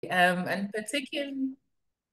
And particularly,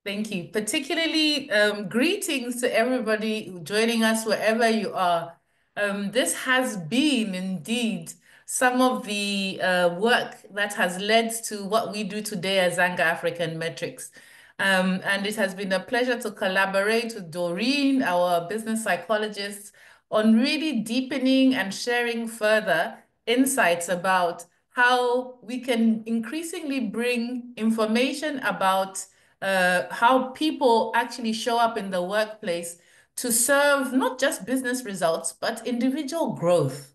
thank you. Particularly, greetings to everybody joining us wherever you are. This has been indeed some of the work that has led to what we do today as Zanga African Metrics. And it has been a pleasure to collaborate with Doreen, our business psychologist, on really deepening and sharing further insights about how we can increasingly bring information about how people actually show up in the workplace to serve not just business results, but individual growth.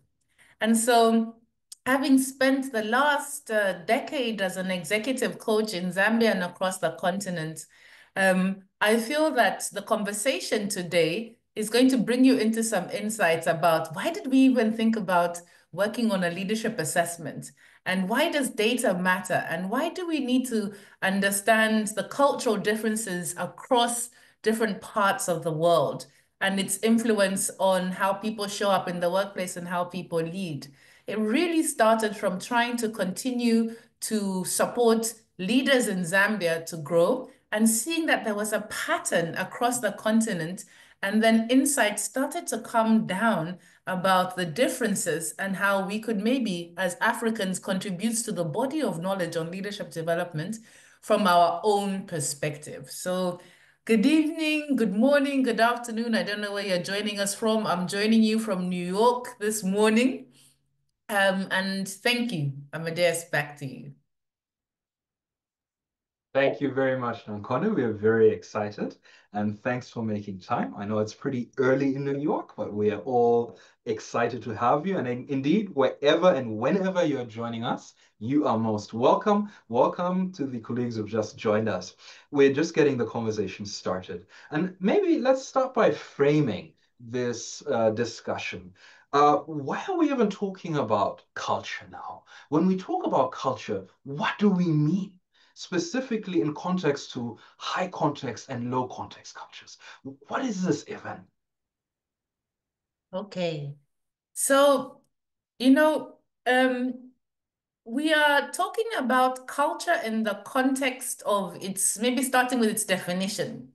And so, having spent the last decade as an executive coach in Zambia and across the continent, I feel that the conversation today is going to bring you into some insights about why did we even think about working on a leadership assessment? And why does data matter? And why do we need to understand the cultural differences across different parts of the world and its influence on how people show up in the workplace and how people lead? It really started from trying to continue to support leaders in Zambia to grow and seeing that there was a pattern across the continent. And then insights started to come down about the differences and how we could maybe, as Africans, contribute to the body of knowledge on leadership development from our own perspective. So, good evening, good morning, good afternoon. I don't know where you're joining us from. I'm joining you from New York this morning. And thank you, Amadeus, back to you. Thank you very much, Nankhonde. We are very excited and thanks for making time. I know it's pretty early in New York, but we are all excited to have you. And indeed, wherever and whenever you're joining us, you are most welcome. Welcome to the colleagues who've just joined us. We're just getting the conversation started. And maybe let's start by framing this discussion. Why are we even talking about culture now? When we talk about culture, what do we mean? Specifically in context to high context and low context cultures. What is this event? Okay. So, you know, we are talking about culture in the context of its, maybe starting with its definition.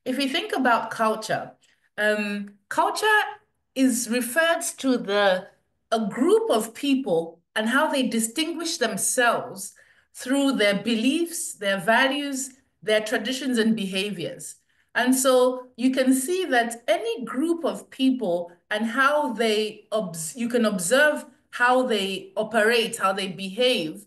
If we think about culture, culture is referred to a group of people and how they distinguish themselves through their beliefs, their values, their traditions and behaviors. And so you can see that any group of people and how you can observe how they operate, how they behave,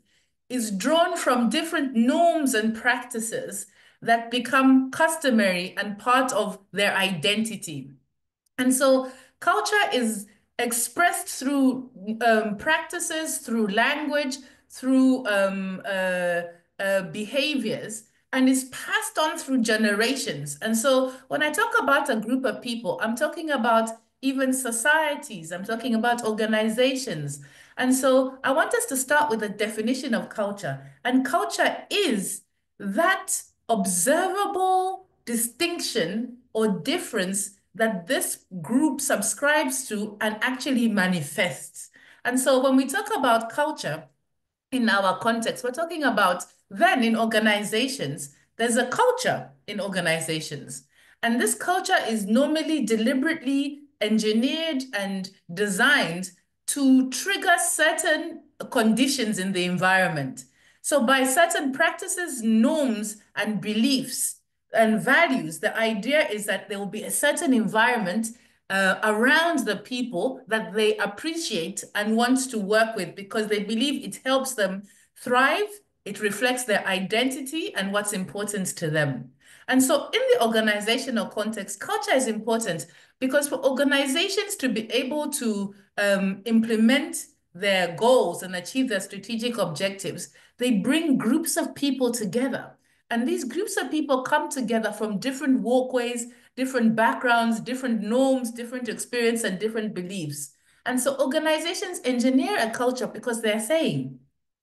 is drawn from different norms and practices that become customary and part of their identity. And so culture is expressed through practices, through language, through behaviors, and is passed on through generations. And so when I talk about a group of people, I'm talking about even societies, I'm talking about organizations. And so I want us to start with a definition of culture. And culture is that observable distinction or difference that this group subscribes to and actually manifests. And so when we talk about culture in our context, we're talking about then in organizations, there's a culture in organizations. And this culture is normally deliberately engineered and designed to trigger certain conditions in the environment. So by certain practices, norms, and beliefs and values, the idea is that there will be a certain environment around the people that they appreciate and want to work with because they believe it helps them thrive, it reflects their identity and what's important to them. And so in the organizational context, culture is important because for organizations to be able to implement their goals and achieve their strategic objectives, they bring groups of people together. And these groups of people come together from different walkways, different backgrounds, different norms, different experience, and different beliefs. And so organizations engineer a culture because they're saying,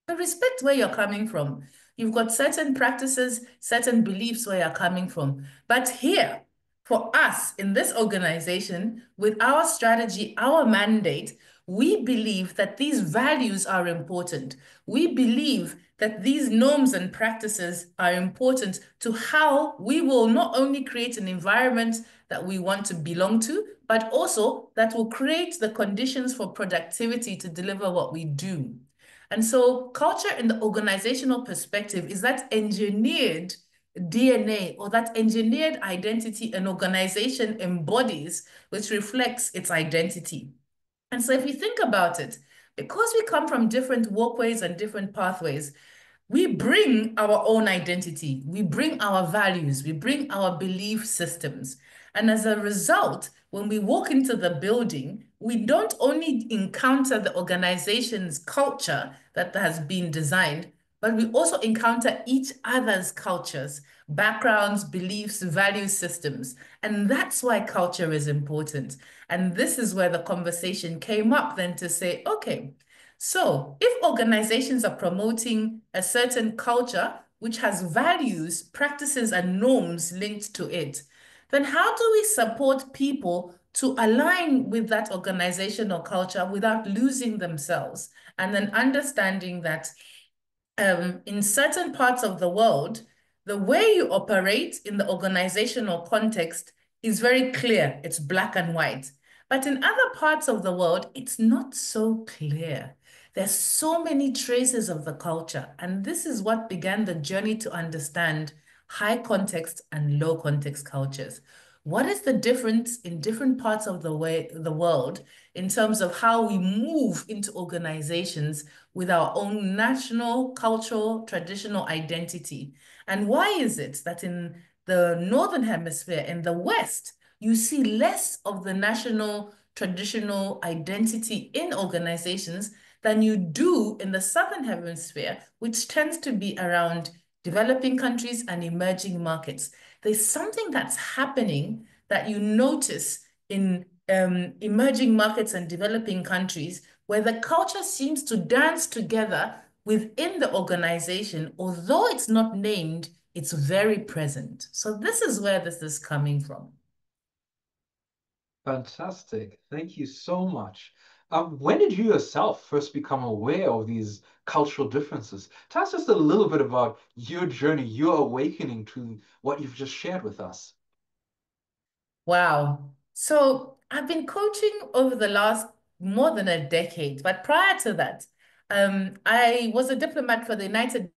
I respect where you're coming from. You've got certain practices, certain beliefs where you're coming from. But here, for us in this organization, with our strategy, our mandate, we believe that these values are important. We believe that these norms and practices are important to how we will not only create an environment that we want to belong to, but also that will create the conditions for productivity to deliver what we do. And so culture in the organizational perspective is that engineered DNA or that engineered identity an organization embodies, which reflects its identity. And so if you think about it, because we come from different walkways and different pathways, we bring our own identity, we bring our values, we bring our belief systems. And as a result, when we walk into the building, we don't only encounter the organization's culture that has been designed, but we also encounter each other's cultures, backgrounds, beliefs, value systems. And that's why culture is important. And this is where the conversation came up then to say, okay, so if organizations are promoting a certain culture which has values, practices, and norms linked to it, then how do we support people to align with that organizational culture without losing themselves? And then understanding that in certain parts of the world, the way you operate in the organizational context is very clear. It's black and white. But in other parts of the world, it's not so clear. There's so many traces of the culture. And this is what began the journey to understand high context and low context cultures. What is the difference in different parts of the world in terms of how we move into organizations with our own national, cultural, traditional identity? And why is it that in the Northern Hemisphere, in the West, you see less of the national, traditional identity in organizations than you do in the Southern Hemisphere, which tends to be around developing countries and emerging markets? There's something that's happening that you notice in emerging markets and developing countries where the culture seems to dance together within the organization. Although it's not named, it's very present. So this is where this is coming from. Fantastic. Thank you so much. When did you yourself first become aware of these cultural differences? Tell us just a little bit about your journey, your awakening to what you've just shared with us. Wow. So I've been coaching over the last more than a decade, but prior to that, I was a diplomat for the United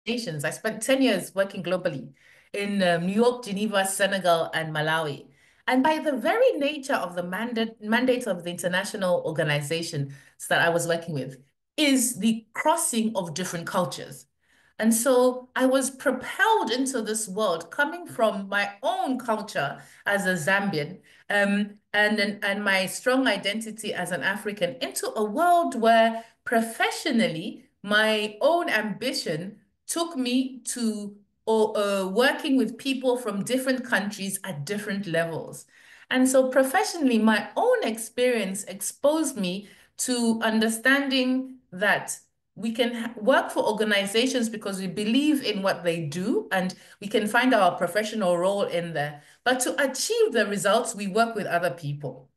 Nations. I spent 10 years working globally in New York, Geneva, Senegal, and Malawi. And by the very nature of the mandate of the international organization that I was working with is the crossing of different cultures. And so I was propelled into this world coming from my own culture as a Zambian, and my strong identity as an African into a world where professionally my own ambition took me to working with people from different countries at different levels. And so professionally, my own experience exposed me to understanding that we can work for organizations because we believe in what they do and we can find our professional role in there. But to achieve the results, we work with other people.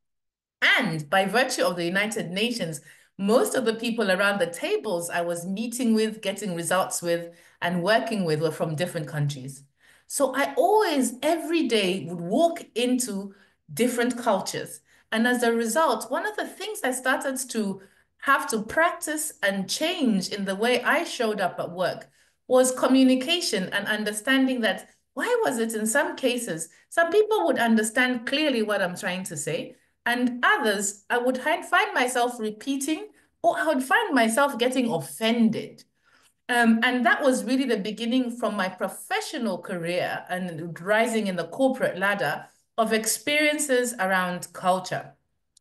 And by virtue of the United Nations, most of the people around the tables I was meeting with, getting results with, and working with were from different countries. So I always, every day, would walk into different cultures. And as a result, one of the things I started to have to practice and change in the way I showed up at work was communication and understanding that why was it in some cases, some people would understand clearly what I'm trying to say, and others, I would find myself repeating, or I would find myself getting offended. And that was really the beginning from my professional career and rising in the corporate ladder of experiences around culture.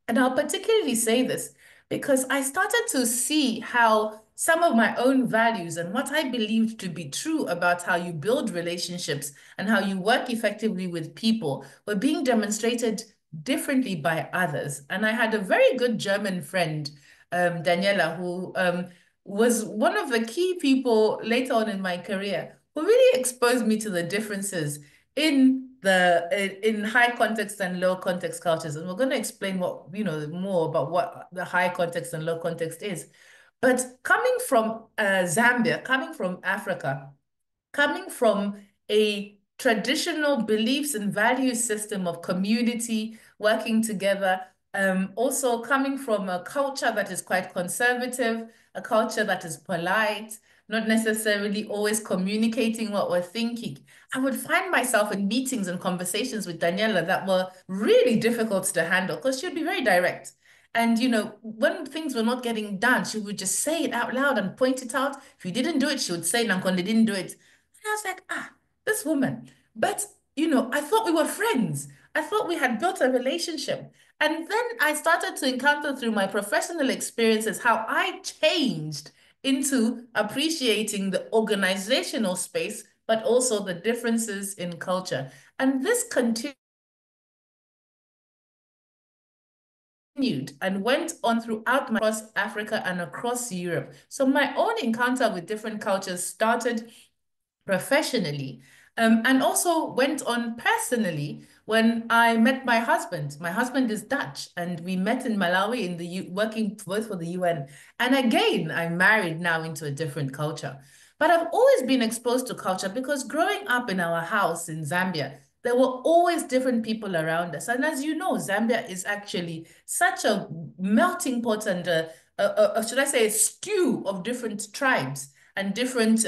And I'll particularly say this because I started to see how some of my own values and what I believed to be true about how you build relationships and how you work effectively with people were being demonstrated differently by others. And I had a very good German friend, Daniela, who was one of the key people later on in my career who really exposed me to the differences in in high context and low context cultures, and we're going to explain what, more about what the high context and low context is. But coming from Zambia, coming from Africa, coming from a traditional beliefs and value system of community working together, also coming from a culture that is quite conservative, a culture that is polite, not necessarily always communicating what we're thinking. I would find myself in meetings and conversations with Daniela that were really difficult to handle because she'd be very direct. And, when things were not getting done, she would just say it out loud and point it out. If you didn't do it, she would say, Nankhonde didn't do it. And I was like, this woman. But, I thought we were friends. I thought we had built a relationship. And then I started to encounter through my professional experiences how I changed into appreciating the organizational space, but also the differences in culture. And this continued and went on throughout across Africa and across Europe. So my own encounter with different cultures started professionally, and also went on personally when I met my husband. My husband is Dutch, and we met in Malawi in the working both for the UN. And again, I'm married now into a different culture. But I've always been exposed to culture because growing up in our house in Zambia, there were always different people around us. And as you know, Zambia is actually such a melting pot and should I say, a stew of different tribes and different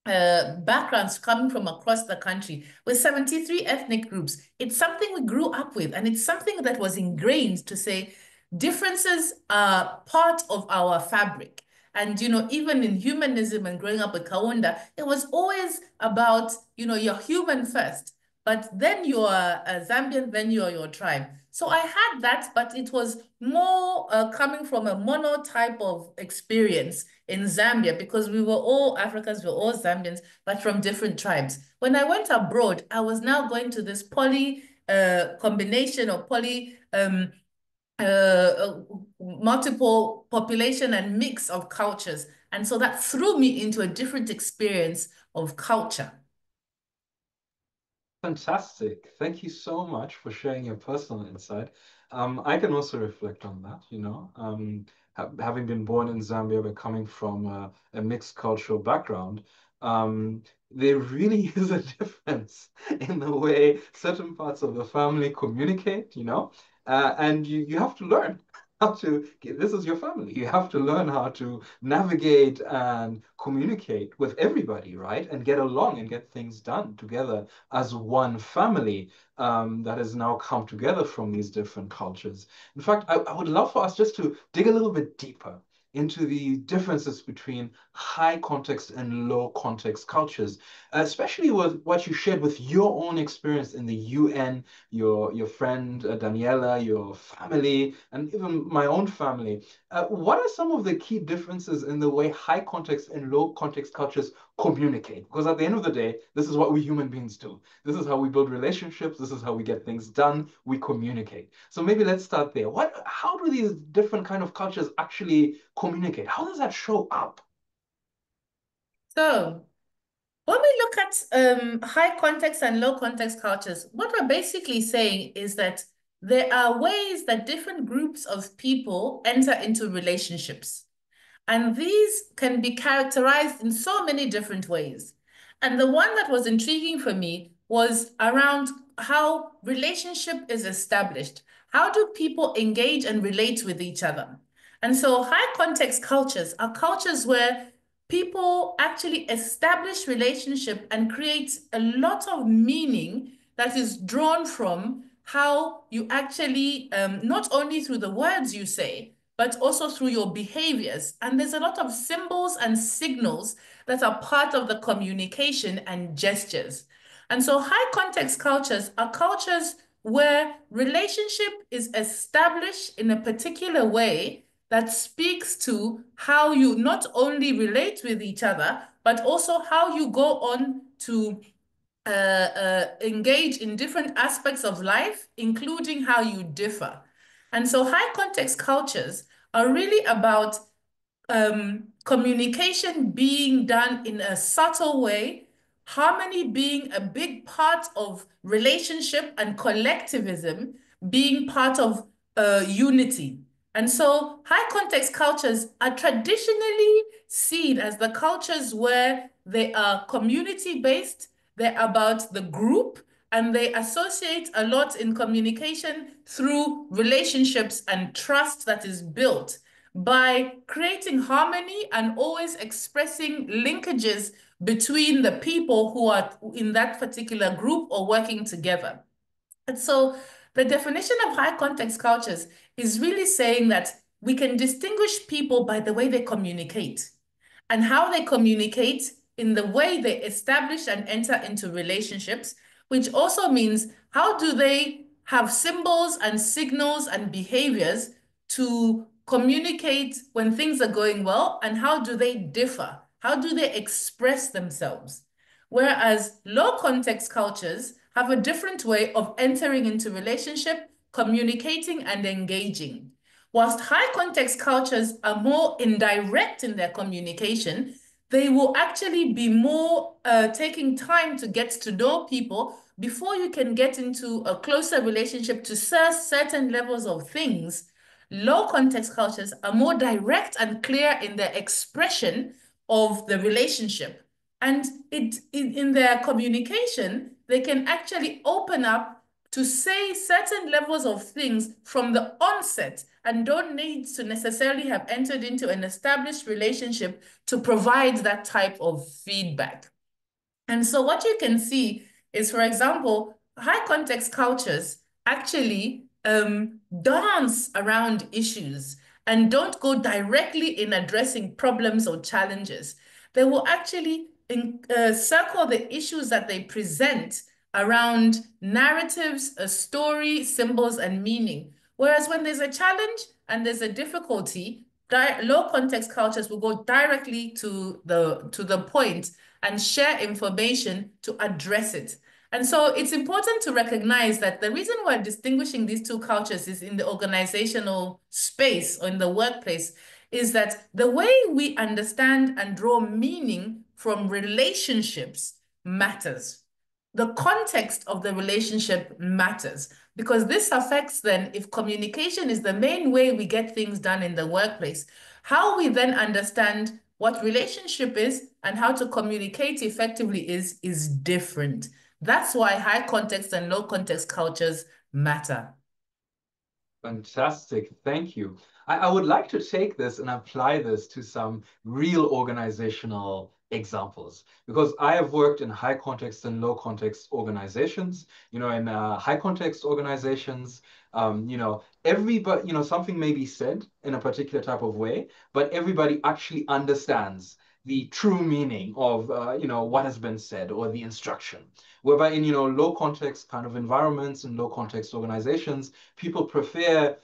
backgrounds coming from across the country with 73 ethnic groups. It's something we grew up with, and it's something that was ingrained to say differences are part of our fabric. And, even in humanism and growing up with Kaunda, it was always about, you're human first, but then you are a Zambian, then you are your tribe. So I had that, but it was more coming from a mono type of experience in Zambia because we were all Africans, we were all Zambians, but from different tribes. When I went abroad, I was now going to this poly combination or poly multiple population and mix of cultures. And so that threw me into a different experience of culture. Fantastic. Thank you so much for sharing your personal insight. I can also reflect on that, having been born in Zambia, but coming from a mixed cultural background, there really is a difference in the way certain parts of the family communicate, and you have to learn how to, this is your family. You have to learn how to navigate and communicate with everybody, right? And get along and get things done together as one family that has now come together from these different cultures. In fact, I would love for us just to dig a little bit deeper into the differences between high context and low context cultures, especially with what you shared with your own experience in the UN, your friend Daniela, your family, and even my own family. What are some of the key differences in the way high context and low context cultures communicate? Because at the end of the day, this is what we human beings do. This is how we build relationships. This is how we get things done. We communicate. So maybe let's start there. How do these different kind of cultures actually communicate? How does that show up? So when we look at high context and low context cultures, what we're basically saying is that there are ways that different groups of people enter into relationships. And these can be characterized in so many different ways. And the one that was intriguing for me was around how relationship is established. How do people engage and relate with each other? And so high context cultures are cultures where people actually establish relationship and create a lot of meaning that is drawn from how you actually, not only through the words you say, but also through your behaviors. And there's a lot of symbols and signals that are part of the communication and gestures. And so high context cultures are cultures where relationship is established in a particular way that speaks to how you not only relate with each other, but also how you go on to engage in different aspects of life, including how you differ. And so high context cultures are really about communication being done in a subtle way, harmony being a big part of relationship and collectivism being part of unity. And so high context cultures are traditionally seen as the cultures where they are community based, they're about the group, and they associate a lot in communication through relationships and trust that is built by creating harmony and always expressing linkages between the people who are in that particular group or working together. And so the definition of high context cultures is really saying that we can distinguish people by the way they communicate and how they communicate in the way they establish and enter into relationships, which also means how do they have symbols and signals and behaviors to communicate when things are going well, and how do they differ? How do they express themselves? Whereas low context cultures have a different way of entering into relationship, communicating, and engaging. Whilst high context cultures are more indirect in their communication, they will actually be more taking time to get to know people before you can get into a closer relationship to certain levels of things. Low context cultures are more direct and clear in their expression of the relationship. And in their communication, they can actually open up to say certain levels of things from the onset and don't need to necessarily have entered into an established relationship to provide that type of feedback. And so what you can see is, for example, high context cultures actually dance around issues and don't go directly in addressing problems or challenges. They will actually circle the issues that they present around narratives, a story, symbols, and meaning. Whereas when there's a challenge and there's a difficulty, low context cultures will go directly to the point and share information to address it. And so it's important to recognize that the reason we're distinguishing these two cultures is in the organizational space or in the workplace is that the way we understand and draw meaning from relationships matters. The context of the relationship matters because this affects then if communication is the main way we get things done in the workplace, how we then understand what relationship is and how to communicate effectively is different. That's why high context and low context cultures matter. Fantastic. Thank you. I would like to take this and apply this to some real organizational examples because I have worked in high context and low context organizations. You know, in high context organizations, everybody, something may be said in a particular type of way, but everybody actually understands the true meaning of, what has been said or the instruction. Whereby in, low context kind of environments and low context organizations, people prefer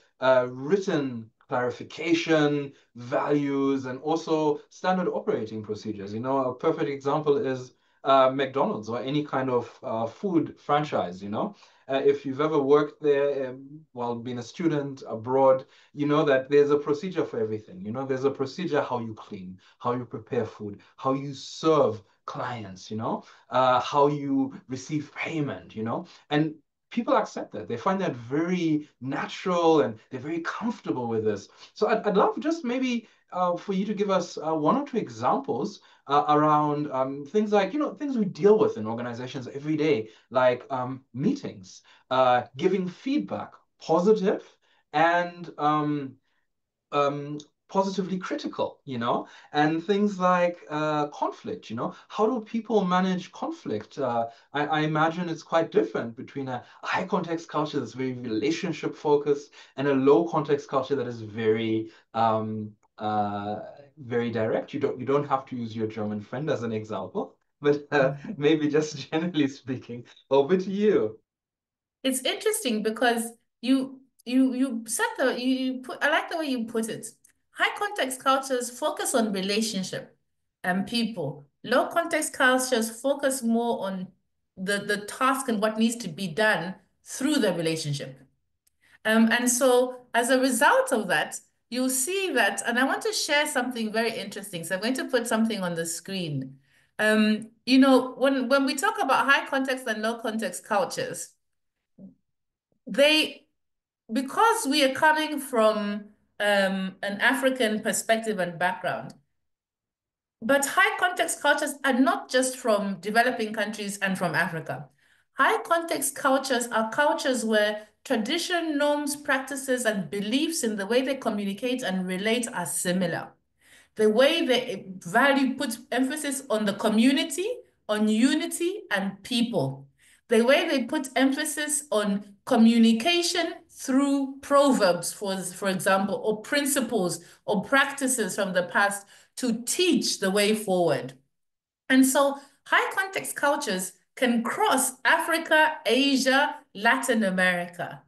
written clarification, values, and also standard operating procedures. A perfect example is McDonald's or any kind of food franchise, if you've ever worked there while being a student abroad, you know that there's a procedure for everything. There's a procedure how you clean, how you prepare food, how you serve clients, how you receive payment, and people accept that. They find that very natural and they're very comfortable with this. So I'd love just maybe for you to give us one or two examples around things like, things we deal with in organizations every day, like meetings, giving feedback, positive and um, positively critical, and things like conflict, how do people manage conflict? I imagine it's quite different between a high context culture that's very relationship focused and a low context culture that is very direct. You don't have to use your German friend as an example, but maybe just generally speaking, over to you. It's interesting because you said you put I like the way you put it. High context cultures focus on relationship and people. Low context cultures focus more on the task and what needs to be done through the relationship. And so as a result of that, you'll see that, and I want to share something very interesting. So I'm going to put something on the screen. You know, when we talk about high context and low context cultures, they because we are coming from an African perspective and background, but high context cultures are not just from developing countries and from Africa. High context cultures are cultures where tradition, norms, practices, and beliefs in the way they communicate and relate are similar. The way they value puts emphasis on the community, on unity, and people. The way they put emphasis on communication through proverbs, for example, or principles or practices from the past to teach the way forward. And so high context cultures can cross Africa, Asia, Latin America.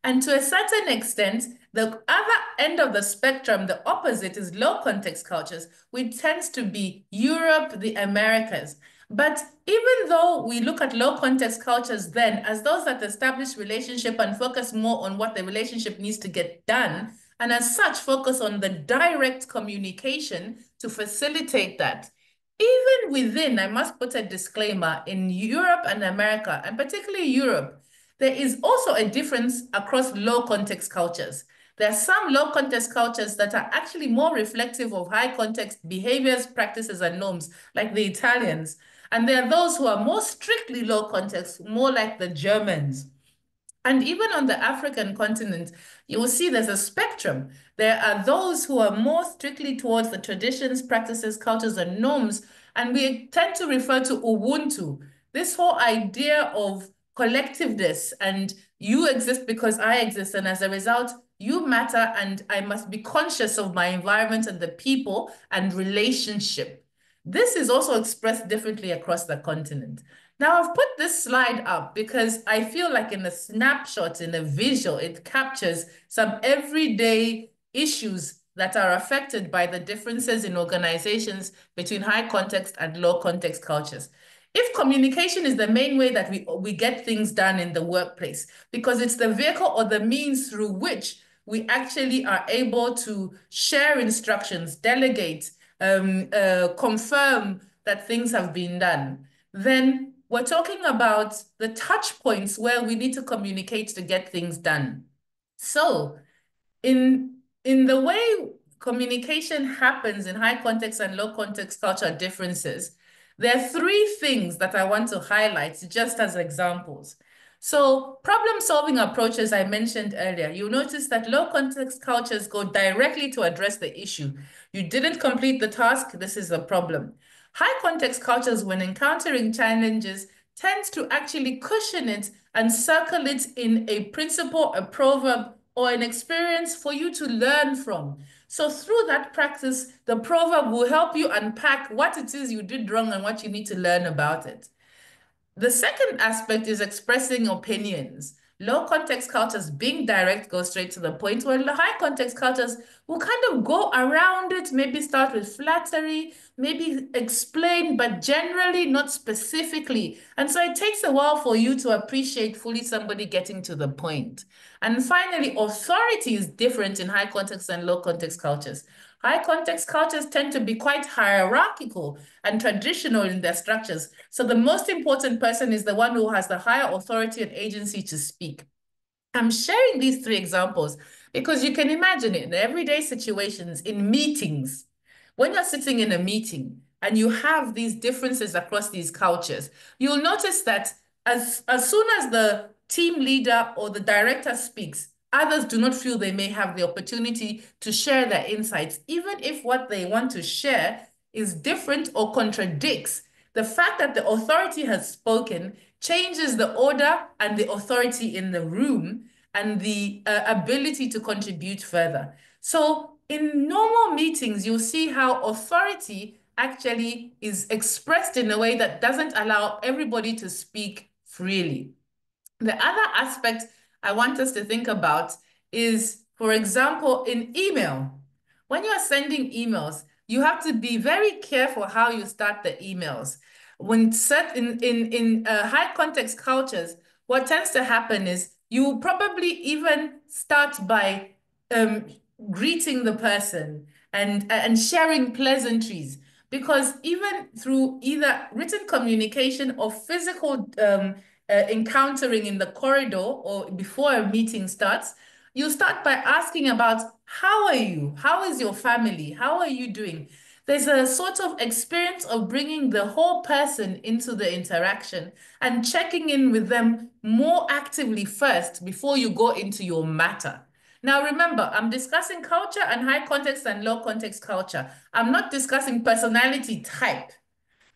And to a certain extent, the other end of the spectrum, the opposite, is low context cultures, which tends to be Europe, the Americas. But even though we look at low context cultures then as those that establish relationship and focus more on what the relationship needs to get done, and as such focus on the direct communication to facilitate that, even within, I must put a disclaimer, in Europe and America, and particularly Europe, there is also a difference across low context cultures. There are some low context cultures that are actually more reflective of high context behaviors, practices, and norms, like the Italians. And there are those who are more strictly low context, more like the Germans. And even on the African continent, you will see there's a spectrum. There are those who are more strictly towards the traditions, practices, cultures, and norms. And we tend to refer to Ubuntu, this whole idea of collectiveness and you exist because I exist. And as a result, you matter and I must be conscious of my environment and the people and relationship. This is also expressed differently across the continent. Now, I've put this slide up because I feel like in a snapshot, in a visual, it captures some everyday issues that are affected by the differences in organizations between high context and low context cultures. If communication is the main way that we get things done in the workplace, because it's the vehicle or the means through which we actually are able to share instructions, delegate, confirm that things have been done, then we're talking about the touch points where we need to communicate to get things done. So in the way communication happens in high context and low context culture differences, there are three things that I want to highlight just as examples. So problem-solving approaches I mentioned earlier, you'll notice that low context cultures go directly to address the issue. You didn't complete the task, this is a problem. High context cultures, when encountering challenges, tends to actually cushion it and circle it in a principle, a proverb, or an experience for you to learn from. So through that practice, the proverb will help you unpack what it is you did wrong and what you need to learn about it. The second aspect is expressing opinions. Low context cultures, being direct, go straight to the point, while the high context cultures will kind of go around it, maybe start with flattery, maybe explain, but generally not specifically. And so it takes a while for you to appreciate fully somebody getting to the point. And finally, authority is different in high context and low context cultures. High context cultures tend to be quite hierarchical and traditional in their structures. So the most important person is the one who has the higher authority and agency to speak. I'm sharing these three examples because you can imagine it in everyday situations, in meetings. When you're sitting in a meeting and you have these differences across these cultures, you'll notice that as soon as the team leader or the director speaks, others do not feel they may have the opportunity to share their insights, even if what they want to share is different or contradicts. The fact that the authority has spoken changes the order and the authority in the room and the ability to contribute further. So in normal meetings, you'll see how authority actually is expressed in a way that doesn't allow everybody to speak freely. The other aspect I want us to think about is, for example, in email. When you're sending emails, you have to be very careful how you start the emails. When set in high context cultures, what tends to happen is you probably even start by greeting the person and sharing pleasantries. Because even through either written communication or physical encountering in the corridor or before a meeting starts, you start by asking about how are you? How is your family? How are you doing? There's a sort of experience of bringing the whole person into the interaction and checking in with them more actively first before you go into your matter. Now, remember, I'm discussing culture and high context and low context culture. I'm not discussing personality type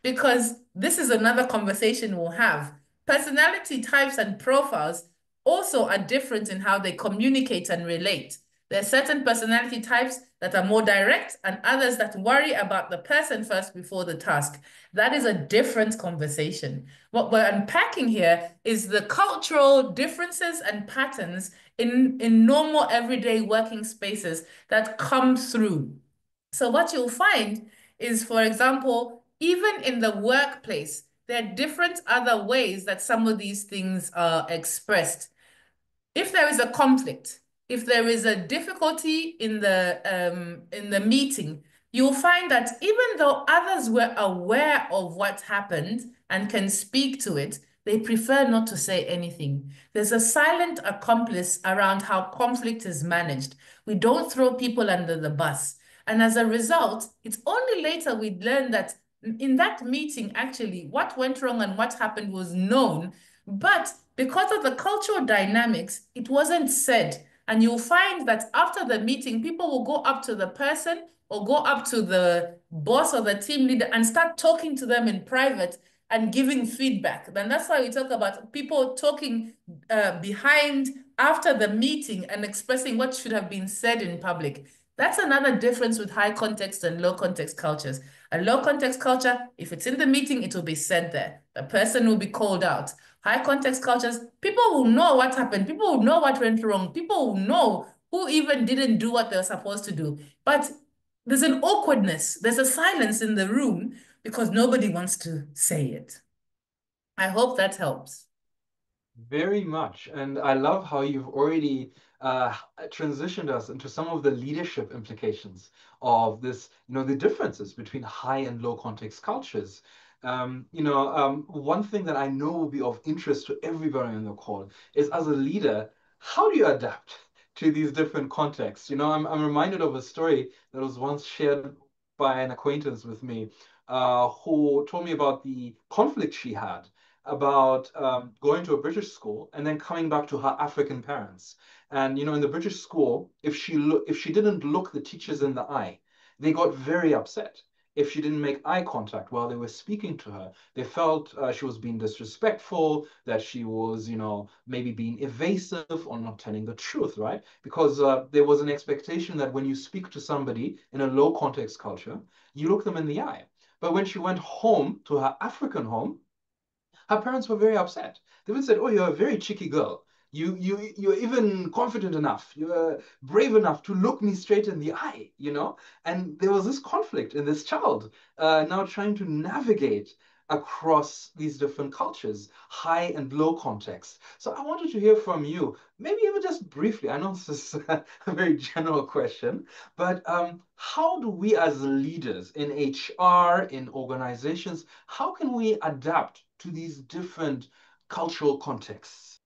because this is another conversation we'll have. Personality types and profiles also are different in how they communicate and relate. There are certain personality types that are more direct and others that worry about the person first before the task. That is a different conversation. What we're unpacking here is the cultural differences and patterns in normal everyday working spaces that come through. So what you'll find is, for example, even in the workplace, there are different other ways that some of these things are expressed. If there is a conflict, if there is a difficulty in the meeting, you'll find that even though others were aware of what happened and can speak to it, they prefer not to say anything. There's a silent accomplice around how conflict is managed. We don't throw people under the bus. And as a result, it's only later we learn that in that meeting, actually, what went wrong and what happened was known, but because of the cultural dynamics, it wasn't said. And you'll find that after the meeting, people will go up to the person or go up to the boss or the team leader and start talking to them in private and giving feedback. Then that's why we talk about people talking behind after the meeting and expressing what should have been said in public. That's another difference with high context and low context cultures. A low context culture, if it's in the meeting, it will be said there. The person will be called out. High context cultures, people will know what happened. People will know what went wrong. People will know who even didn't do what they were supposed to do. But there's an awkwardness. There's a silence in the room because nobody wants to say it. I hope that helps. Very much. And I love how you've already transitioned us into some of the leadership implications of this, the differences between high and low context cultures. One thing that I know will be of interest to everybody on the call is as a leader, how do you adapt to these different contexts? I'm reminded of a story that was once shared by an acquaintance with me, who told me about the conflict she had about going to a British school and then coming back to her African parents. And in the British school, if she didn't look the teachers in the eye, they got very upset. If she didn't make eye contact while they were speaking to her, they felt she was being disrespectful, that she was, maybe being evasive or not telling the truth, right? Because there was an expectation that when you speak to somebody in a low context culture, you look them in the eye. But when she went home to her African home, her parents were very upset. They even said, "Oh, you're a very cheeky girl. You're even confident enough. You're brave enough to look me straight in the eye." And there was this conflict in this child now trying to navigate across these different cultures, high and low context. So I wanted to hear from you, maybe even just briefly. I know this is a very general question, but how do we as leaders in HR, in organizations, how can we adapt to these different cultural contexts?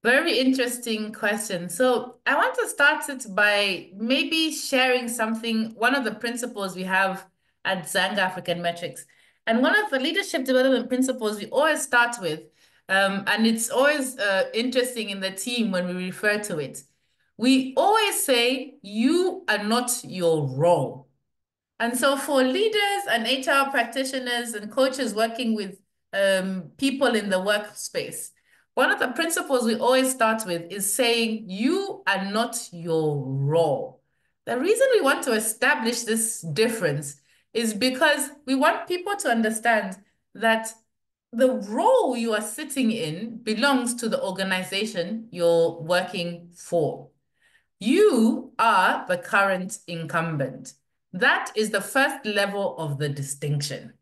Very interesting question. So I want to start it by maybe sharing something, one of the principles we have at Zanga African Metrics. And one of the leadership development principles we always start with, and it's always interesting in the team when we refer to it. We always say, you are not your role. And so for leaders and HR practitioners and coaches working with people in the workspace, one of the principles we always start with is saying, you are not your role. The reason we want to establish this difference is because we want people to understand that the role you are sitting in belongs to the organization you're working for. You are the current incumbent. That is the first level of the distinction.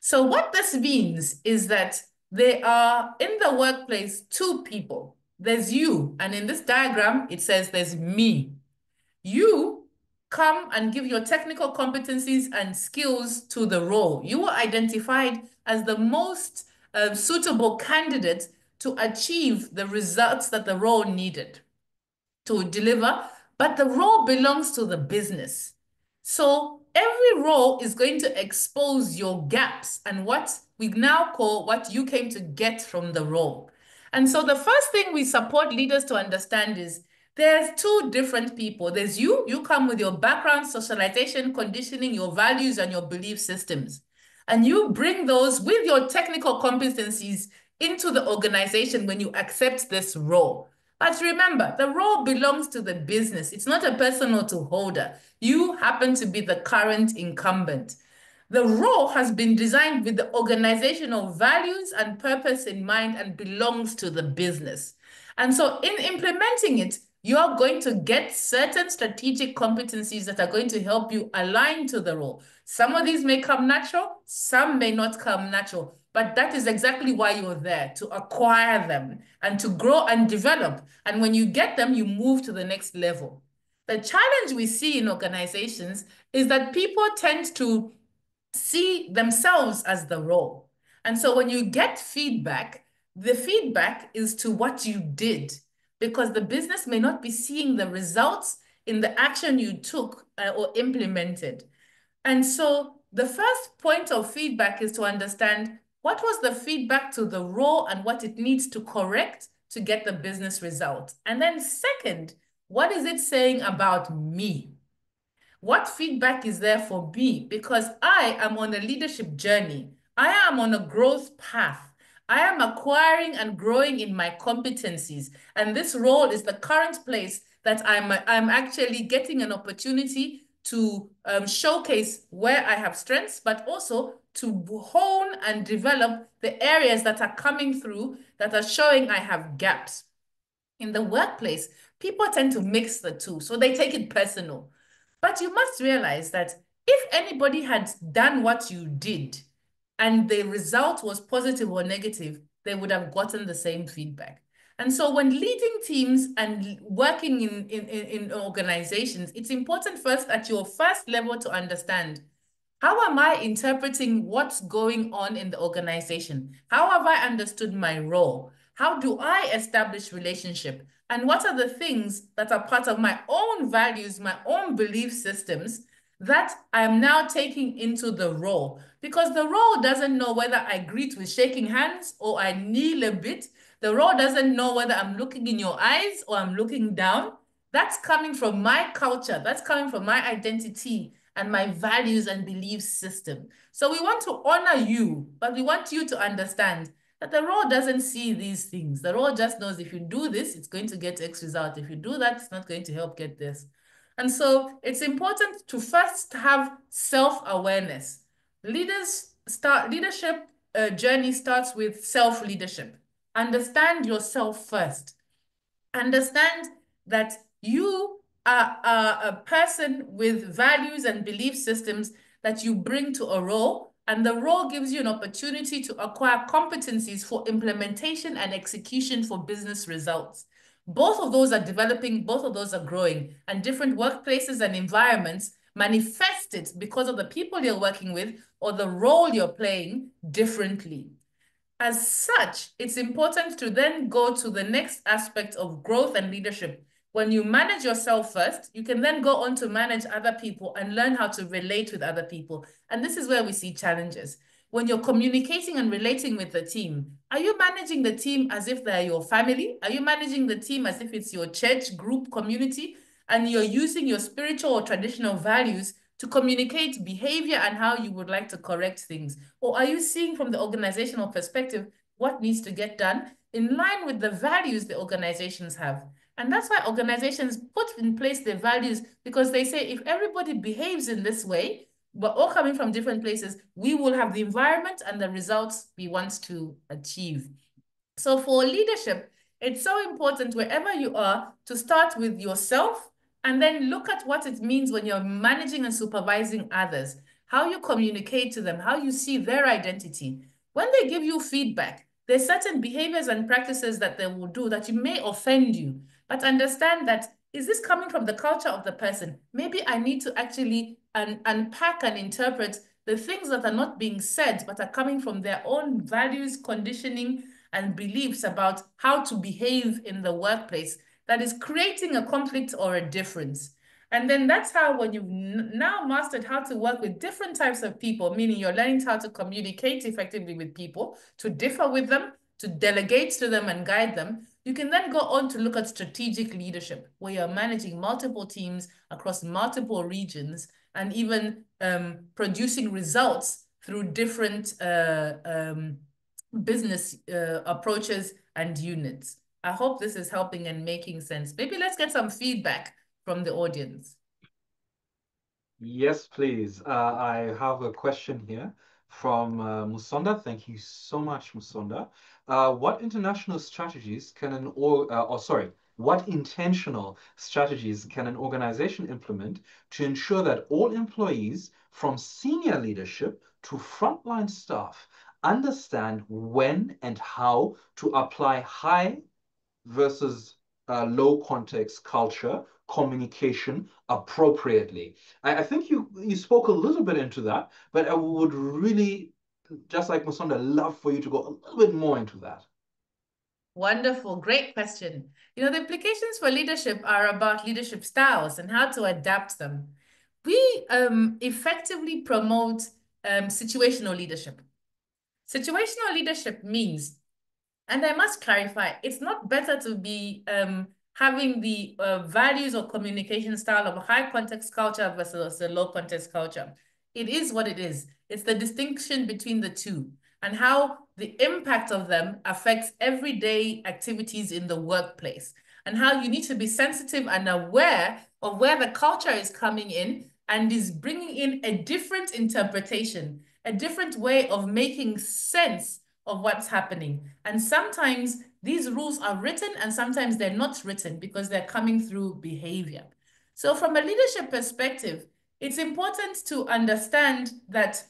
So what this means is that there are in the workplace two people. There's you, and in this diagram, it says there's me. You come and give your technical competencies and skills to the role. You were identified as the most suitable candidate to achieve the results that the role needed to deliver, but the role belongs to the business. So every role is going to expose your gaps and what we now call what you came to get from the role. And so the first thing we support leaders to understand is there's two different people. There's you come with your background, socialization, conditioning, your values, and your belief systems. And you bring those with your technical competencies into the organization when you accept this role. But remember, the role belongs to the business. It's not a personal to holder. You happen to be the current incumbent. The role has been designed with the organizational values and purpose in mind and belongs to the business. And so in implementing it, you're going to get certain strategic competencies that are going to help you align to the role. Some of these may come natural, some may not come natural, but that is exactly why you're there, to acquire them and to grow and develop. And when you get them, you move to the next level. The challenge we see in organizations is that people tend to see themselves as the role. And so when you get feedback, the feedback is to what you did, because the business may not be seeing the results in the action you took or implemented. And so the first point of feedback is to understand what was the feedback to the role and what it needs to correct to get the business result. And then second, what is it saying about me? What feedback is there for me? Because I am on a leadership journey. I am on a growth path. I am acquiring and growing in my competencies. And this role is the current place that I'm actually getting an opportunity to showcase where I have strengths, but also to hone and develop the areas that are coming through that are showing I have gaps. In the workplace, people tend to mix the two, so they take it personal. But you must realize that if anybody had done what you did and the result was positive or negative, they would have gotten the same feedback. And so when leading teams and working in organizations, it's important first at your first level to understand, how am I interpreting what's going on in the organization? How have I understood my role? How do I establish relationship? And what are the things that are part of my own values, my own belief systems that I'm now taking into the role? Because the role doesn't know whether I greet with shaking hands or I kneel a bit. The role doesn't know whether I'm looking in your eyes or I'm looking down. That's coming from my culture. That's coming from my identity and my values and belief system. So we want to honor you, but we want you to understand that the role doesn't see these things. The role just knows if you do this, it's going to get X result. If you do that, it's not going to help get this. And so it's important to first have self-awareness. Leadership journey starts with self-leadership. Understand yourself first. Understand that you are a person with values and belief systems that you bring to a role, and the role gives you an opportunity to acquire competencies for implementation and execution for business results. Both of those are developing, both of those are growing, and different workplaces and environments manifest it because of the people you're working with or the role you're playing differently. As such, it's important to then go to the next aspect of growth and leadership. When you manage yourself first, you can then go on to manage other people and learn how to relate with other people. And this is where we see challenges. When you're communicating and relating with the team, are you managing the team as if they're your family? Are you managing the team as if it's your church, group, community? And you're using your spiritual or traditional values to communicate behavior and how you would like to correct things? Or are you seeing from the organizational perspective what needs to get done in line with the values the organizations have? And that's why organizations put in place their values, because they say if everybody behaves in this way, we're all coming from different places, we will have the environment and the results we want to achieve. So for leadership, it's so important wherever you are to start with yourself and then look at what it means when you're managing and supervising others, how you communicate to them, how you see their identity. When they give you feedback, there's certain behaviors and practices that they will do that you may offend you, but understand that is this coming from the culture of the person? Maybe I need to actually unpack and interpret the things that are not being said, but are coming from their own values, conditioning, and beliefs about how to behave in the workplace that is creating a conflict or a difference. And then that's how, when you've now mastered how to work with different types of people, meaning you're learning how to communicate effectively with people, to differ with them, to delegate to them and guide them, you can then go on to look at strategic leadership, where you're managing multiple teams across multiple regions and even producing results through different business approaches and units. I hope this is helping and making sense. Maybe let's get some feedback from the audience. Yes, please. I have a question here from Musonda. Thank you so much, Musonda. What international strategies can what intentional strategies can an organization implement to ensure that all employees, from senior leadership to frontline staff, understand when and how to apply high versus low context culture communication appropriately? I think you spoke a little bit into that, but I would really, just like Musonda, love for you to go a little bit more into that. Wonderful, great question. The implications for leadership are about leadership styles and how to adapt them. We effectively promote situational leadership. Situational leadership means, and I must clarify, it's not better to be having the values or communication style of a high context culture versus a low context culture. It is what it is. It's the distinction between the two and how the impact of them affects everyday activities in the workplace, and how you need to be sensitive and aware of where the culture is coming in and is bringing in a different interpretation, a different way of making sense of what's happening. And sometimes these rules are written and sometimes they're not written because they're coming through behavior. So from a leadership perspective, it's important to understand that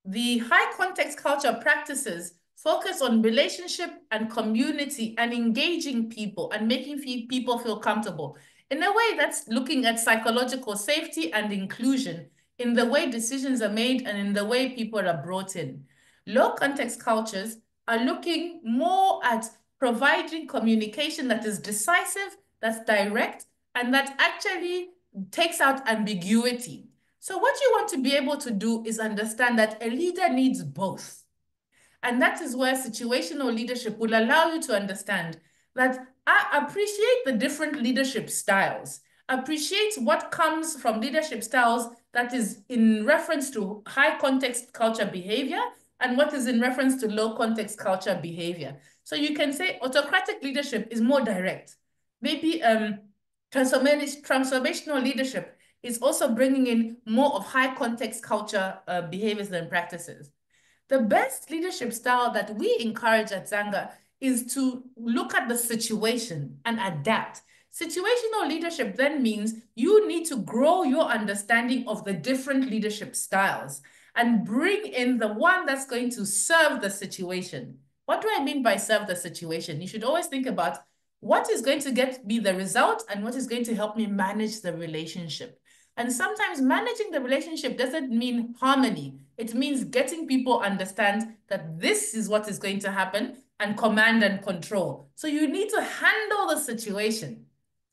the high context culture practices focus on relationship and community and engaging people and making people feel comfortable in a way that's looking at psychological safety and inclusion in the way decisions are made and in the way people are brought in. Low context cultures are looking more at providing communication that is decisive, that's direct, and that actually takes out ambiguity. So what you want to be able to do is understand that a leader needs both. And that is where situational leadership will allow you to understand that I appreciate the different leadership styles. Appreciate what comes from leadership styles that is in reference to high context culture behavior and what is in reference to low context culture behavior. So you can say autocratic leadership is more direct. Maybe transformational leadership is also bringing in more of high context culture behaviors and practices. The best leadership style that we encourage at Zanga is to look at the situation and adapt. Situational leadership then means you need to grow your understanding of the different leadership styles and bring in the one that's going to serve the situation. What do I mean by serve the situation? You should always think about what is going to get me the result and what is going to help me manage the relationship. And sometimes managing the relationship doesn't mean harmony. It means getting people understand that this is what is going to happen and command and control. So you need to handle the situation.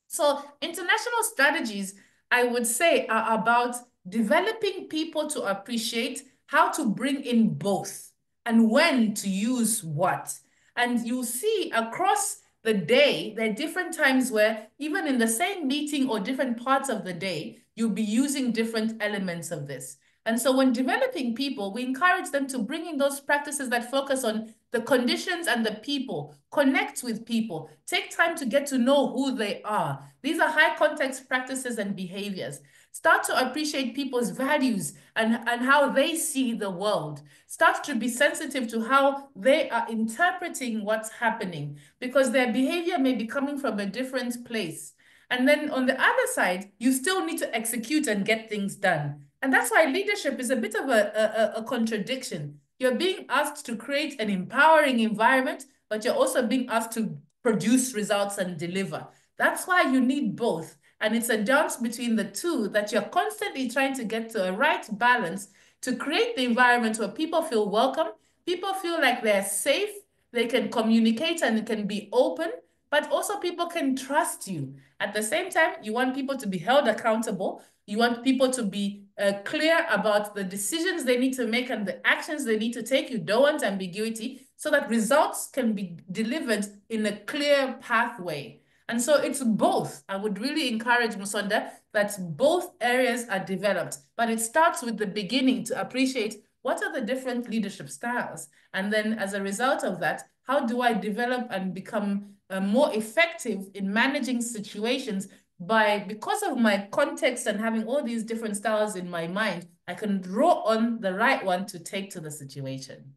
So international strategies, I would say, are about developing people to appreciate how to bring in both and when to use what. And you see across the day, there are different times where even in the same meeting or different parts of the day, you'll be using different elements of this. And so when developing people, we encourage them to bring in those practices that focus on the conditions and the people, connect with people, take time to get to know who they are. These are high context practices and behaviors. Start to appreciate people's values and how they see the world. Start to be sensitive to how they are interpreting what's happening because their behavior may be coming from a different place. And then on the other side, you still need to execute and get things done. And that's why leadership is a bit of a contradiction. You're being asked to create an empowering environment, but you're also being asked to produce results and deliver. That's why you need both. And it's a dance between the two that you're constantly trying to get to a right balance to create the environment where people feel welcome, people feel like they're safe, they can communicate and can be open, but also people can trust you. At the same time, you want people to be held accountable. You want people to be clear about the decisions they need to make and the actions they need to take. You don't want ambiguity so that results can be delivered in a clear pathway. And so it's both. I would really encourage Musonda that both areas are developed, but it starts with the beginning to appreciate what are the different leadership styles. And then as a result of that, how do I develop and become more effective in managing situations because of my context and having all these different styles in my mind, I can draw on the right one to take to the situation.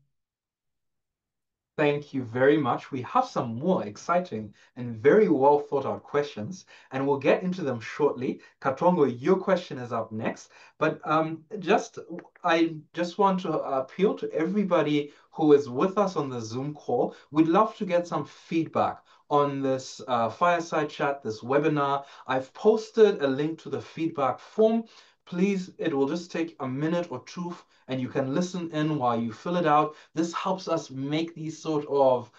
Thank you very much. We have some more exciting and very well thought out questions, and we'll get into them shortly. Katongo, your question is up next. But I just want to appeal to everybody who is with us on the Zoom call. We'd love to get some feedback on this fireside chat, this webinar. I've posted a link to the feedback form. Please, it will just take a minute or two and you can listen in while you fill it out. This helps us make these sort of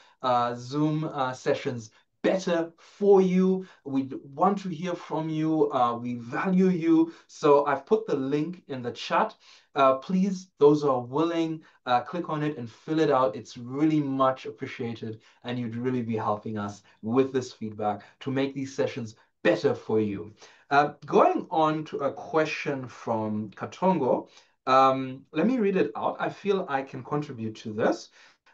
Zoom sessions better for you. We want to hear from you. We value you. So I've put the link in the chat. Please, those who are willing, click on it and fill it out. It's really much appreciated, and you'd really be helping us with this feedback to make these sessions better for you. Going on to a question from Katongo, let me read it out. I feel I can contribute to this.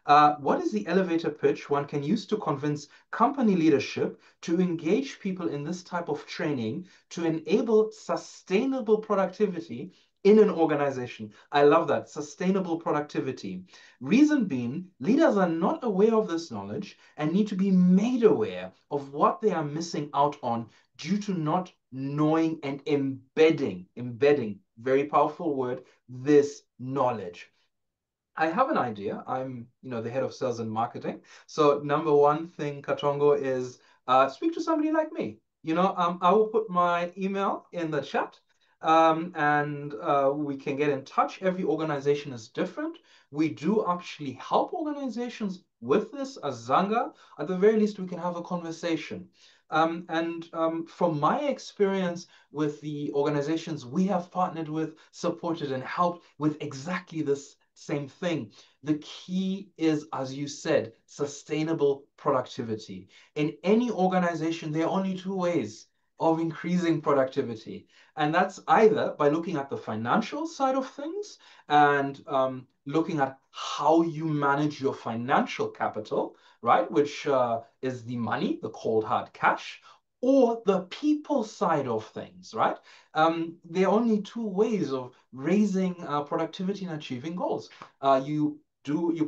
What is the elevator pitch one can use to convince company leadership to engage people in this type of training to enable sustainable productivity in an organization? I love that, sustainable productivity. Reason being, leaders are not aware of this knowledge and need to be made aware of what they are missing out on due to not knowing and embedding, very powerful word, this knowledge. I have an idea. I'm, the head of sales and marketing. So number one thing, Katongo, is speak to somebody like me. I will put my email in the chat, and we can get in touch. Every organization is different. We do actually help organizations with this as Zanga. At the very least, we can have a conversation. From my experience with the organizations we have partnered with, supported, and helped with exactly this same thing, the key is, as you said, sustainable productivity. In any organization, there are only two ways of increasing productivity. And that's either by looking at the financial side of things and looking at how you manage your financial capital, right? Which is the money, the cold hard cash, or the people side of things, right? There are only two ways of raising productivity and achieving goals. You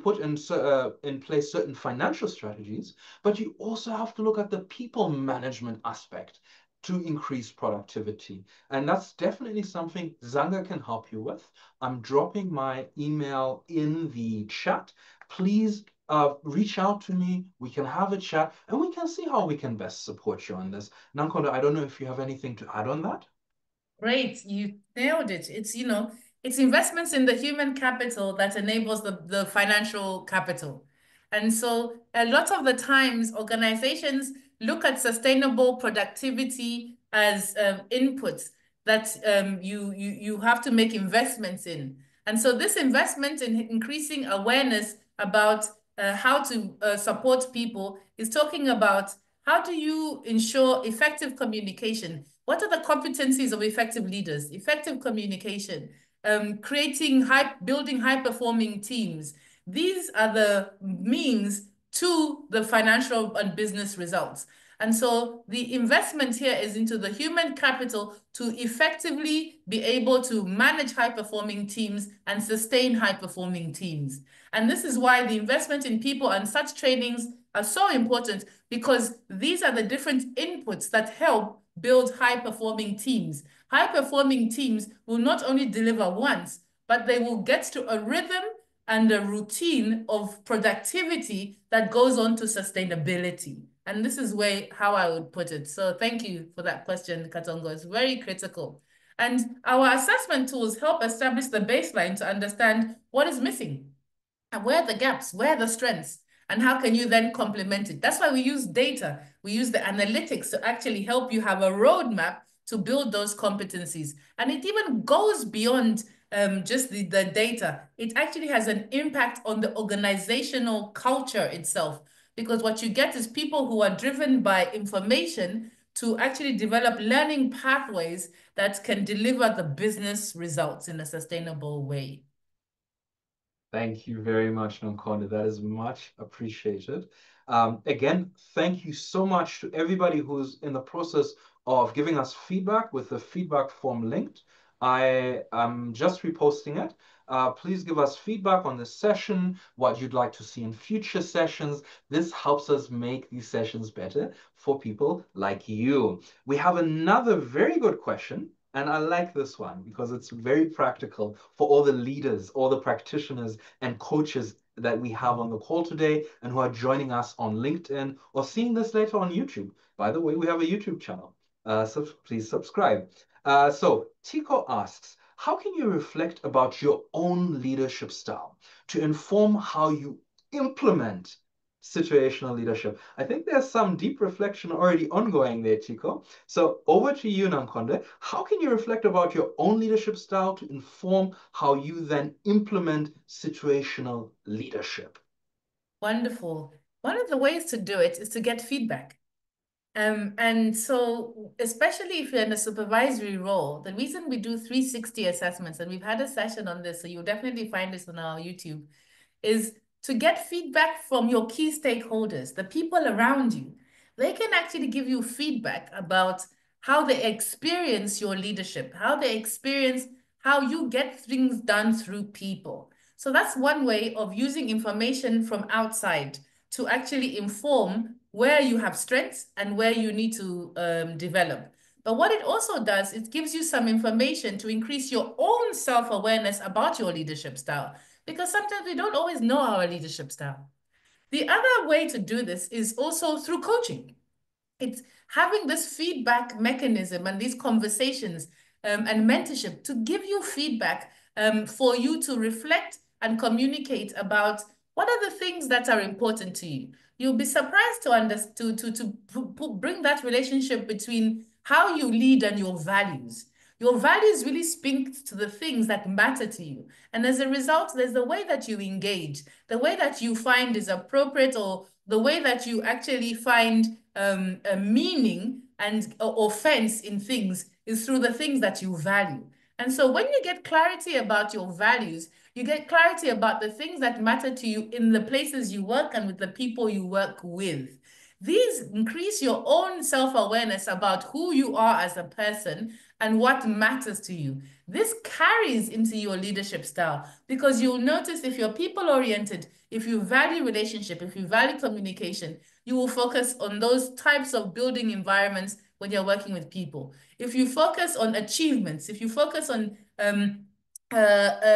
put in place certain financial strategies, but you also have to look at the people management aspect to increase productivity. And that's definitely something Zanga can help you with. I'm dropping my email in the chat. Please reach out to me. We can have a chat and we can see how we can best support you on this. Nankhonde, I don't know if you have anything to add on that. Great, you nailed it. It's investments in the human capital that enables the financial capital. And so a lot of the times organizations look at sustainable productivity as inputs that you have to make investments in. And so this investment in increasing awareness about how to support people is talking about how do you ensure effective communication? What are the competencies of effective leaders? Effective communication, building high-performing teams. These are the means to the financial and business results. And so the investment here is into the human capital to effectively be able to manage high-performing teams and sustain high-performing teams. And this is why the investment in people and such trainings are so important, because these are the different inputs that help build high-performing teams. High-performing teams will not only deliver once, but they will get to a rhythm and a routine of productivity that goes on to sustainability. And this is how I would put it. So thank you for that question, Katongo. It's very critical. And our assessment tools help establish the baseline to understand what is missing and where are the gaps, where are the strengths, and how can you then complement it? That's why we use data. We use the analytics to actually help you have a roadmap to build those competencies. And it even goes beyond just the data. It actually has an impact on the organizational culture itself, because what you get is people who are driven by information to actually develop learning pathways that can deliver the business results in a sustainable way. Thank you very much, Nankhonde. That is much appreciated. Again, thank you so much to everybody who's in the process of giving us feedback with the feedback form linked. I am just reposting it. Please give us feedback on this session, what you'd like to see in future sessions. This helps us make these sessions better for people like you. We have another very good question. And I like this one because it's very practical for all the leaders, all the practitioners and coaches that we have on the call today and who are joining us on LinkedIn or seeing this later on YouTube. By the way, we have a YouTube channel, so please subscribe. So Tico asks, how can you reflect about your own leadership style to inform how you implement situational leadership? I think there's some deep reflection already ongoing there, Tico. So over to you, Nankhonde. How can you reflect about your own leadership style to inform how you then implement situational leadership? Wonderful. One of the ways to do it is to get feedback. And so, especially if you're in a supervisory role, the reason we do 360 assessments, and we've had a session on this, so you'll definitely find this on our YouTube, is to get feedback from your key stakeholders, the people around you. They can actually give you feedback about how they experience your leadership, how they experience how you get things done through people. So that's one way of using information from outside to actually inform where you have strengths and where you need to develop. But what it also does, it gives you some information to increase your own self-awareness about your leadership style, because sometimes we don't always know our leadership style. The other way to do this is also through coaching. It's having this feedback mechanism and these conversations and mentorship to give you feedback for you to reflect and communicate about what are the things that are important to you. You'll be surprised to bring that relationship between how you lead and your values. Your values really speak to the things that matter to you. And as a result, there's the way that you engage, the way that you find is appropriate, or the way that you actually find a meaning and offense in things is through the things that you value. And so when you get clarity about your values, you get clarity about the things that matter to you in the places you work and with the people you work with. These increase your own self-awareness about who you are as a person and what matters to you. This carries into your leadership style because you'll notice if you're people-oriented, if you value relationship, if you value communication, you will focus on those types of building environments when you're working with people. If you focus on achievements, if you focus on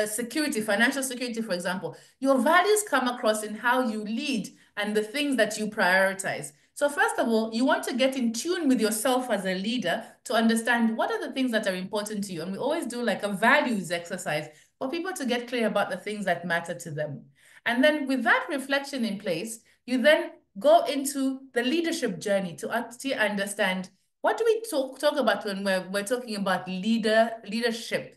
security, financial security, for example, your values come across in how you lead and the things that you prioritize. So first of all, you want to get in tune with yourself as a leader to understand what are the things that are important to you. And we always do like a values exercise for people to get clear about the things that matter to them. And then with that reflection in place, you then go into the leadership journey to actually understand what do we talk about when we're talking about leadership.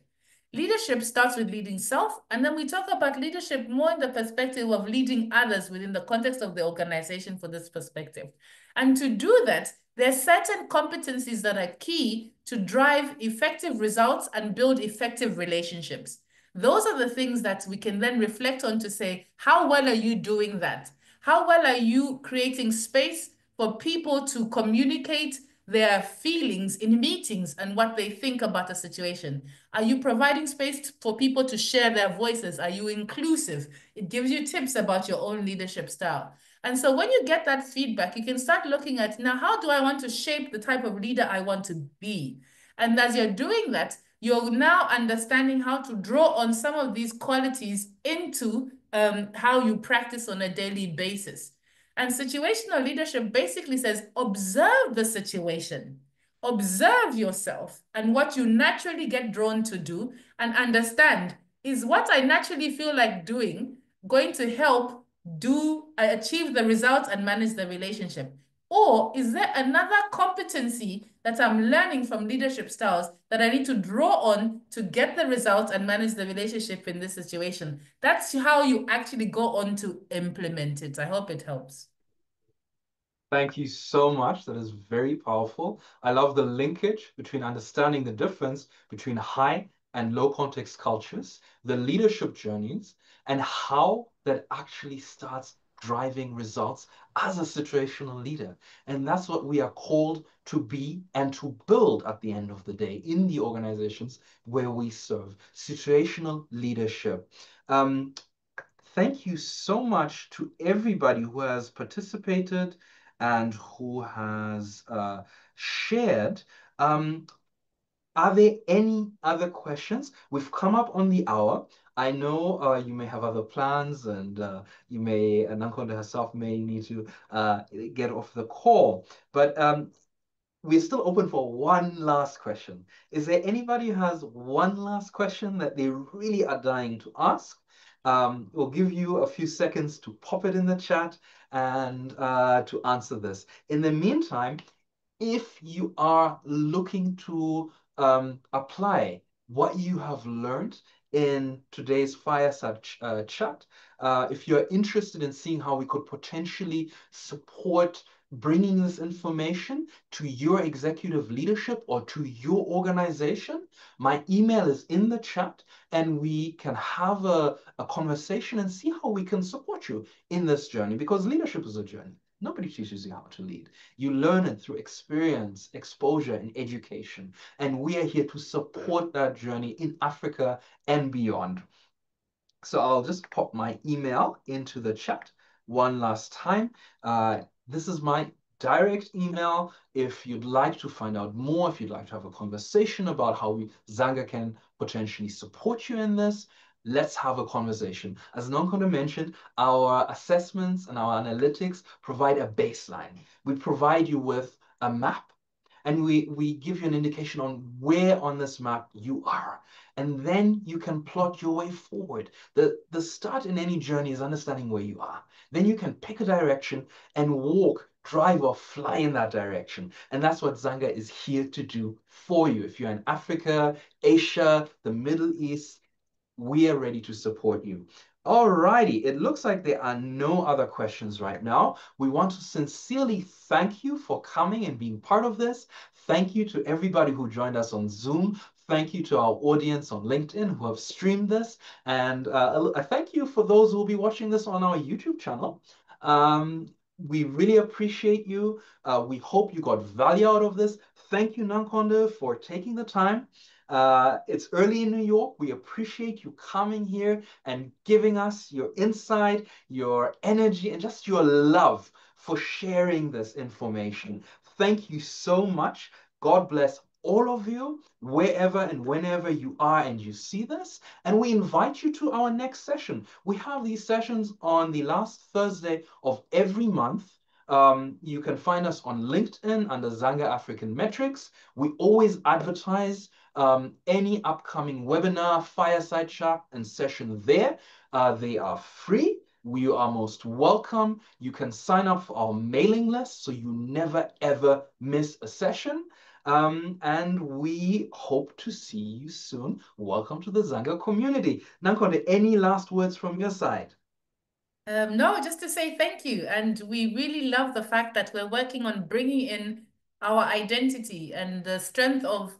Leadership starts with leading self, and then we talk about leadership more in the perspective of leading others within the context of the organization for this perspective. And to do that, there are certain competencies that are key to drive effective results and build effective relationships. Those are the things that we can then reflect on to say, how well are you doing that? How well are you creating space for people to communicate their feelings in meetings and what they think about a situation? Are you providing space for people to share their voices? Are you inclusive? It gives you tips about your own leadership style. And so when you get that feedback, you can start looking at, now, how do I want to shape the type of leader I want to be? And as you're doing that, you're now understanding how to draw on some of these qualities into how you practice on a daily basis. And situational leadership basically says, observe the situation, observe yourself and what you naturally get drawn to do, and understand, is what I naturally feel like doing going to help achieve the results and manage the relationship? Or is there another competency that I'm learning from leadership styles that I need to draw on to get the results and manage the relationship in this situation? That's how you actually go on to implement it. I hope it helps. Thank you so much. That is very powerful. I love the linkage between understanding the difference between high and low context cultures, the leadership journeys, and how that actually starts driving results as a situational leader. And that's what we are called to be and to build at the end of the day in the organizations where we serve. Situational leadership. Um, Thank you so much to everybody who has participated and who has shared. Um, are there any other questions? We've come up on the hour. I know you may have other plans, and Nankhonde herself may need to get off the call. But we're still open for one last question. Is there anybody who has one last question that they really are dying to ask? We'll give you a few seconds to pop it in the chat and to answer this. In the meantime, if you are looking to apply what you have learned in today's Fireside chat, if you're interested in seeing how we could potentially support bringing this information to your executive leadership or to your organization, my email is in the chat and we can have a conversation and see how we can support you in this journey, because leadership is a journey. Nobody teaches you how to lead. You learn it through experience, exposure, and education. And we are here to support that journey in Africa and beyond. So I'll just pop my email into the chat one last time. This is my direct email. If you'd like to find out more, if you'd like to have a conversation about how Zanga can potentially support you in this, let's have a conversation. As Nankhonde mentioned, our assessments and our analytics provide a baseline. We provide you with a map, and we give you an indication on where on this map you are. And then you can plot your way forward. The start in any journey is understanding where you are. Then you can pick a direction and walk, drive, or fly in that direction. And that's what Zanga is here to do for you. If you're in Africa, Asia, the Middle East, we are ready to support you. Alrighty, it looks like there are no other questions right now. We want to sincerely thank you for coming and being part of this. Thank you to everybody who joined us on Zoom. Thank you to our audience on LinkedIn who have streamed this. And I thank you for those who will be watching this on our YouTube channel. We really appreciate you. We hope you got value out of this. Thank you, Nankhonde, for taking the time. It's early in New York. We appreciate you coming here and giving us your insight, your energy, and just your love for sharing this information. Thank you so much. God bless all of you, wherever and whenever you are and you see this. And we invite you to our next session. We have these sessions on the last Thursday of every month. You can find us on LinkedIn under Zanga African Metrics. We always advertise any upcoming webinar, fireside chat, and session there. They are free. You are most welcome. You can sign up for our mailing list so you never ever miss a session. And we hope to see you soon. Welcome to the Zanga community. Nankhonde, any last words from your side? No, just to say thank you. And we really love the fact that we're working on bringing in our identity and the strength of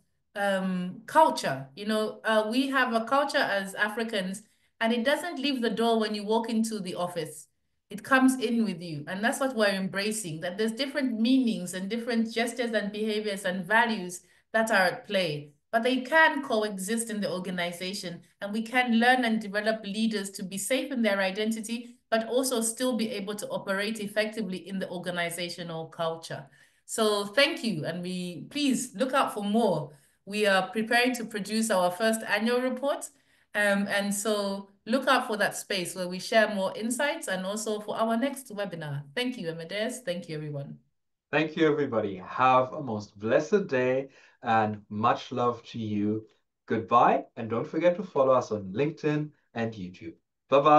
culture. We have a culture as Africans, and it doesn't leave the door when you walk into the office. It comes in with you. And that's what we're embracing, that there's different meanings and different gestures and behaviors and values that are at play, but they can coexist in the organization, and we can learn and develop leaders to be safe in their identity, but also still be able to operate effectively in the organizational culture. So thank you, and please look out for more. We are preparing to produce our first annual report, and so look out for that space where we share more insights and also for our next webinar. Thank you, Amadeus. Thank you, everyone. Thank you, everybody. Have a most blessed day and much love to you. Goodbye. And don't forget to follow us on LinkedIn and YouTube. Bye-bye.